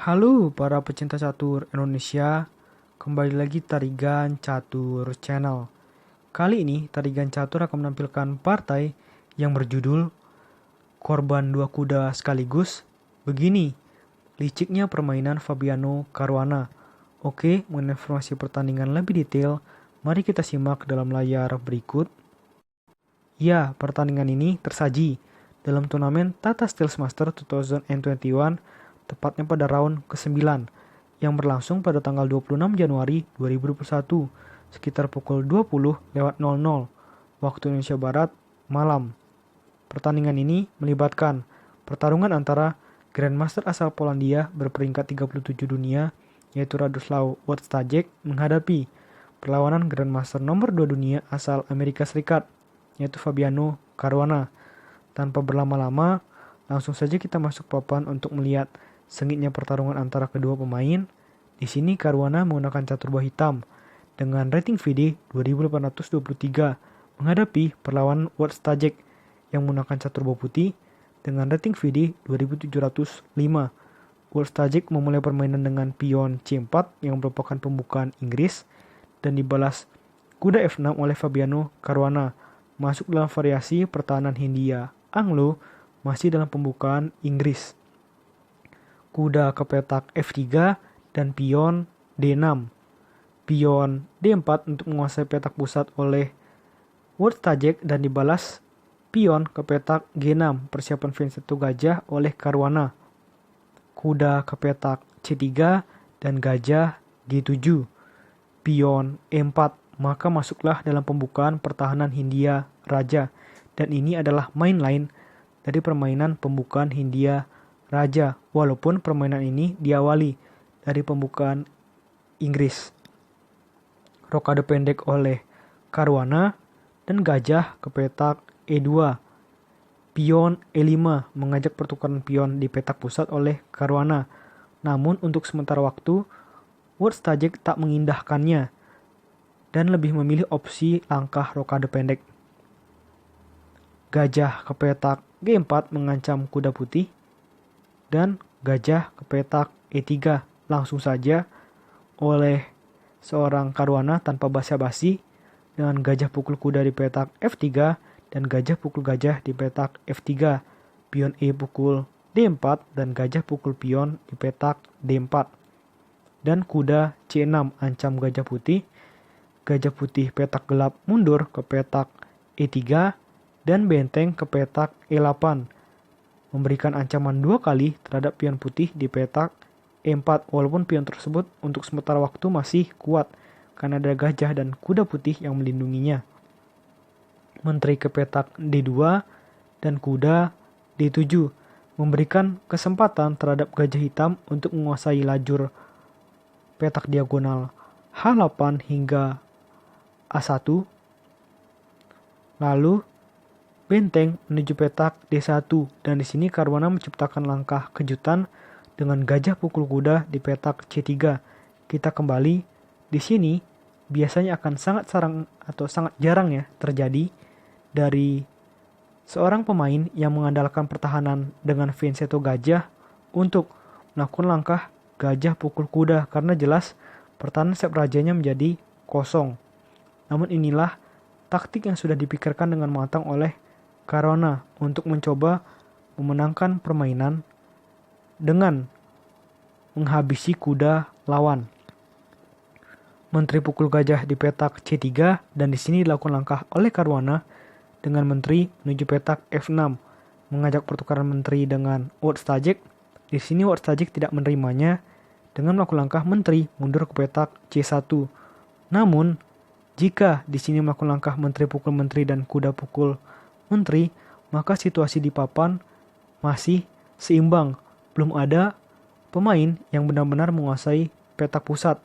Halo para pecinta catur Indonesia, kembali lagi Tarigan Catur Channel. Kali ini Tarigan Catur akan menampilkan partai yang berjudul Korban Dua Kuda Sekaligus. Begini, liciknya permainan Fabiano Caruana. Oke, mengenai informasi pertandingan lebih detail, mari kita simak dalam layar berikut. Ya, pertandingan ini tersaji dalam turnamen Tata Steel Master 2021, tepatnya pada round ke-9, yang berlangsung pada tanggal 26 Januari 2021, sekitar pukul 20.00 waktu Indonesia Barat malam. Pertandingan ini melibatkan pertarungan antara Grandmaster asal Polandia berperingkat 37 dunia, yaitu Radoslaw Wojtaszek, menghadapi perlawanan Grandmaster nomor 2 dunia asal Amerika Serikat, yaitu Fabiano Caruana. Tanpa berlama-lama, langsung saja kita masuk papan untuk melihat sengitnya pertarungan antara kedua pemain. Di sini Caruana menggunakan catur buah hitam dengan rating VD 2823 menghadapi perlawanan Wojtaszek yang menggunakan catur buah putih dengan rating VD 2705. Wojtaszek memulai permainan dengan pion C4 yang merupakan pembukaan Inggris dan dibalas kuda F6 oleh Fabiano Caruana, masuk dalam variasi pertahanan Hindia Anglo, masih dalam pembukaan Inggris. Kuda ke petak F3 dan pion D6. Pion D4 untuk menguasai petak pusat oleh Wojtaszek dan dibalas pion ke petak G6, persiapan Vincenzo Gajah oleh Caruana. Kuda ke petak C3 dan gajah G7. Pion E4, maka masuklah dalam pembukaan pertahanan Hindia Raja. Dan ini adalah main lain dari permainan pembukaan Hindia Raja, walaupun permainan ini diawali dari pembukaan Inggris. Rokade pendek oleh Caruana dan gajah ke petak E2. Pion E5 mengajak pertukaran pion di petak pusat oleh Caruana. Namun untuk sementara waktu, Wojtaszek tak mengindahkannya dan lebih memilih opsi langkah rokade pendek. Gajah ke petak G4 mengancam kuda putih dan gajah ke petak E3 langsung saja oleh seorang Caruana tanpa basa-basi dengan gajah pukul kuda di petak F3 dan gajah pukul gajah di petak F3, pion E pukul D4 dan gajah pukul pion di petak D4. Dan kuda C6 ancam gajah putih petak gelap mundur ke petak E3 dan benteng ke petak E8, memberikan ancaman 2 kali terhadap pion putih di petak E4, walaupun pion tersebut untuk sementara waktu masih kuat karena ada gajah dan kuda putih yang melindunginya. Menteri ke petak D2 dan kuda D7 memberikan kesempatan terhadap gajah hitam untuk menguasai lajur petak diagonal H8 hingga A1. Lalu benteng menuju petak D1 dan di sini Caruana menciptakan langkah kejutan dengan gajah pukul kuda di petak C3. Kita kembali di sini biasanya akan sangat jarang ya terjadi dari seorang pemain yang mengandalkan pertahanan dengan Vincenzo Gajah untuk melakukan langkah gajah pukul kuda karena jelas pertahanan set rajanya menjadi kosong. Namun inilah taktik yang sudah dipikirkan dengan matang oleh Caruana untuk mencoba memenangkan permainan dengan menghabisi kuda lawan. Menteri pukul gajah di petak C3 dan di sini dilakukan langkah oleh Caruana dengan menteri menuju petak F6, mengajak pertukaran menteri dengan Wojtaszek. Di sini Wojtaszek tidak menerimanya dengan melakukan langkah menteri mundur ke petak C1. Namun jika di sini melakukan langkah menteri pukul menteri dan kuda pukul menteri, maka situasi di papan masih seimbang. Belum ada pemain yang benar-benar menguasai petak pusat.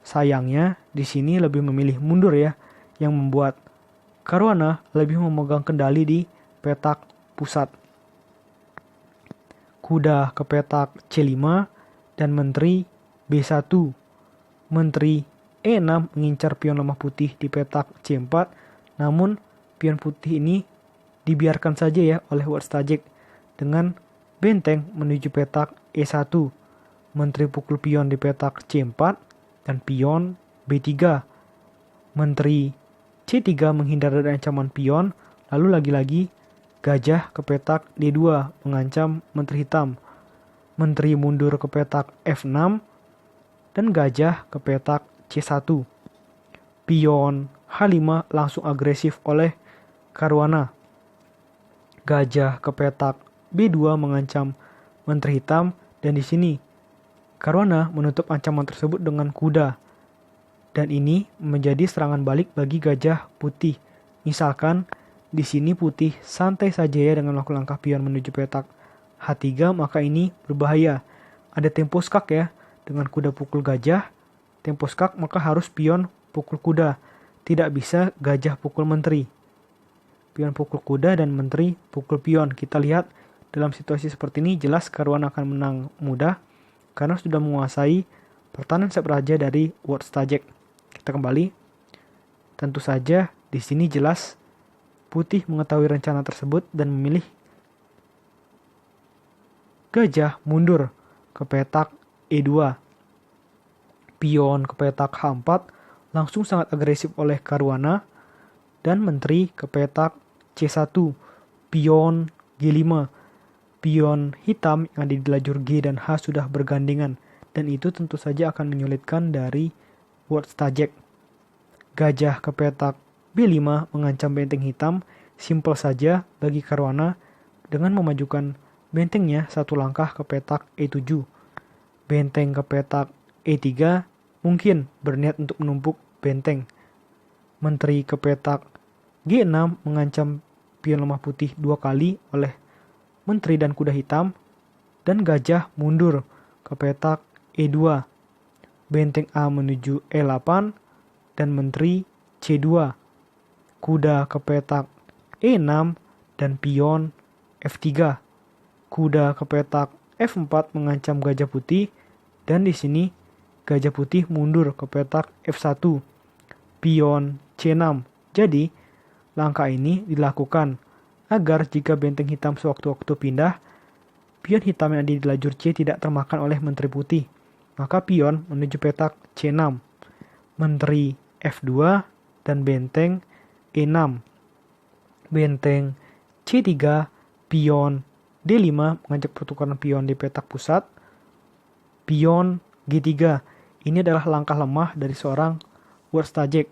Sayangnya di sini lebih memilih mundur ya, yang membuat Caruana lebih memegang kendali di petak pusat. Kuda ke petak C5 dan menteri B1. Menteri E6 mengincar pion lemah putih di petak C4, namun pion putih ini dibiarkan saja ya oleh Wojtaszek dengan benteng menuju petak E1, menteri pukul pion di petak C4, dan pion B3. Menteri C3 menghindar dari ancaman pion, lalu lagi-lagi gajah ke petak D2 mengancam menteri hitam. Menteri mundur ke petak F6 dan gajah ke petak C1. Pion H5 langsung agresif oleh Caruana. Gajah ke petak B2 mengancam menteri hitam, dan di sini Caruana menutup ancaman tersebut dengan kuda. Dan ini menjadi serangan balik bagi gajah putih. Misalkan di sini putih santai saja ya dengan melakukan langkah pion menuju petak H3, maka ini berbahaya. Ada tempo skak ya, dengan kuda pukul gajah, tempo skak maka harus pion pukul kuda. Tidak bisa gajah pukul menteri. Pion pukul kuda dan menteri pukul pion. Kita lihat dalam situasi seperti ini jelas Caruana akan menang mudah karena sudah menguasai pertahanan sep raja dari Wartstajek. Kita kembali. Tentu saja di sini jelas putih mengetahui rencana tersebut dan memilih gajah mundur ke petak E2. Pion ke petak H4 langsung sangat agresif oleh Caruana, dan menteri ke petak C1. Pion G5. Pion hitam yang ada di lajur G dan H sudah bergandengan, dan itu tentu saja akan menyulitkan dari Wartstajek. Gajah ke petak B5 mengancam benteng hitam, simpel saja bagi Caruana dengan memajukan bentengnya satu langkah ke petak E7. Benteng ke petak E3 mungkin berniat untuk menumpuk benteng. Menteri ke petak G6 mengancam pion lemah putih 2 kali oleh menteri dan kuda hitam, dan gajah mundur ke petak E2. Benteng A menuju E8 dan menteri C2. Kuda ke petak E6 dan pion F3. Kuda ke petak F4 mengancam gajah putih, dan di sini gajah putih mundur ke petak F1. Pion C6. Jadi, langkah ini dilakukan agar jika benteng hitam sewaktu-waktu pindah, pion hitam yang ada di lajur C tidak termakan oleh menteri putih. Maka pion menuju petak C6. Menteri F2 dan benteng E6. Benteng C3, pion D5 mengajak pertukaran pion di petak pusat. Pion G3. Ini adalah langkah lemah dari seorang Wartstajek.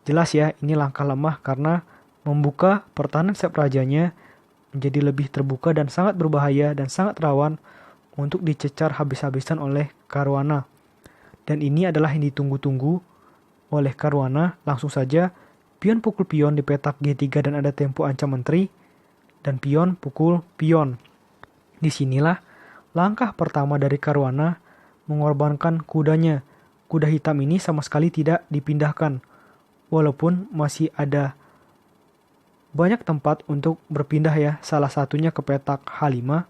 Jelas ya, ini langkah lemah karena membuka pertahanan sep rajanya menjadi lebih terbuka dan sangat berbahaya dan sangat rawan untuk dicecar habis-habisan oleh Caruana. Dan ini adalah yang ditunggu-tunggu oleh Caruana. Langsung saja pion pukul pion di petak G3 dan ada tempo ancam menteri, dan pion pukul pion. Disinilah langkah pertama dari Caruana mengorbankan kudanya. Kuda hitam ini sama sekali tidak dipindahkan, walaupun masih ada banyak tempat untuk berpindah ya, salah satunya ke petak H5.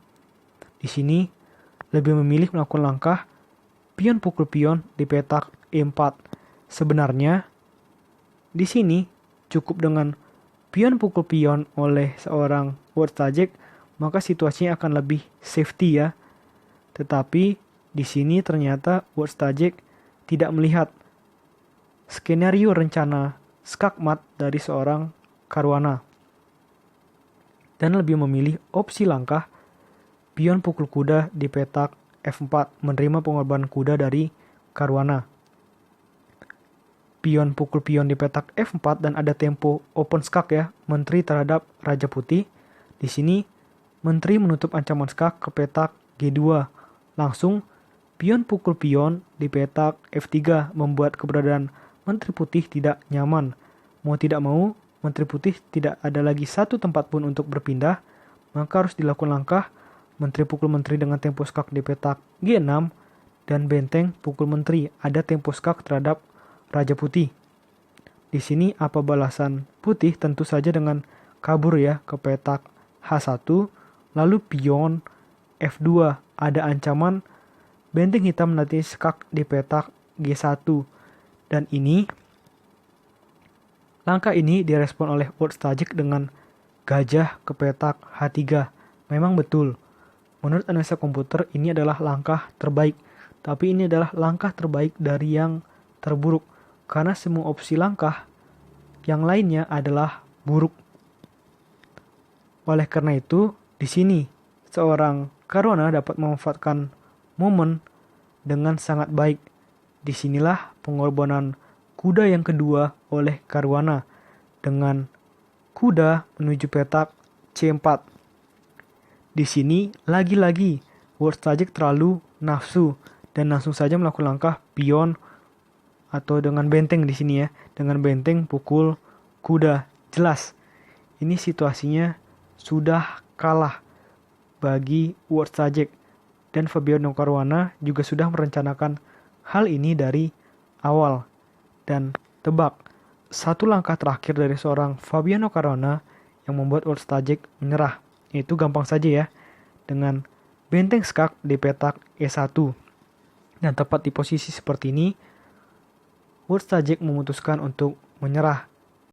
Di sini lebih memilih melakukan langkah pion pukul pion di petak E4. Sebenarnya di sini cukup dengan pion pukul pion oleh seorang Wartstajek, maka situasinya akan lebih safety ya. Tetapi di sini ternyata Wartstajek tidak melihat skenario rencana skakmat dari seorang Caruana dan lebih memilih opsi langkah pion pukul kuda di petak F4, menerima pengorbanan kuda dari Caruana. Pion pukul pion di petak F4 dan ada tempo open skak ya, menteri terhadap Raja Putih. Di sini menteri menutup ancaman skak ke petak G2. Langsung pion pukul pion di petak F3 membuat keberadaan menteri putih tidak nyaman. Mau tidak mau, menteri putih tidak ada lagi satu tempat pun untuk berpindah, maka harus dilakukan langkah menteri pukul menteri dengan tempo skak di petak G6 dan benteng pukul menteri ada tempo skak terhadap Raja Putih. Di sini apa balasan putih? Tentu saja dengan kabur ya ke petak H1, lalu pion F2 ada ancaman benteng hitam nanti skak di petak G1. Dan ini langkah ini direspon oleh Wartstajek dengan gajah ke petak H3. Memang betul, Menurut analisa komputer, ini adalah langkah terbaik. Tapi ini adalah langkah terbaik dari yang terburuk. Karena semua opsi langkah yang lainnya adalah buruk. Oleh karena itu, di sini seorang Caruana dapat memanfaatkan momen dengan sangat baik. Disinilah pengorbanan kuda yang kedua oleh Caruana dengan kuda menuju petak C4. Di sini lagi-lagi Warsajic terlalu nafsu dan langsung saja melakukan langkah pion atau dengan benteng di sini ya, dengan benteng pukul kuda. Jelas, ini situasinya sudah kalah bagi Warsajic dan Fabiano Caruana juga sudah merencanakan hal ini dari awal. Dan tebak, satu langkah terakhir dari seorang Fabiano Caruana yang membuat Warsajic menyerah. Itu gampang saja ya, dengan benteng skak di petak E1. Dan tepat di posisi seperti ini, Warsajic memutuskan untuk menyerah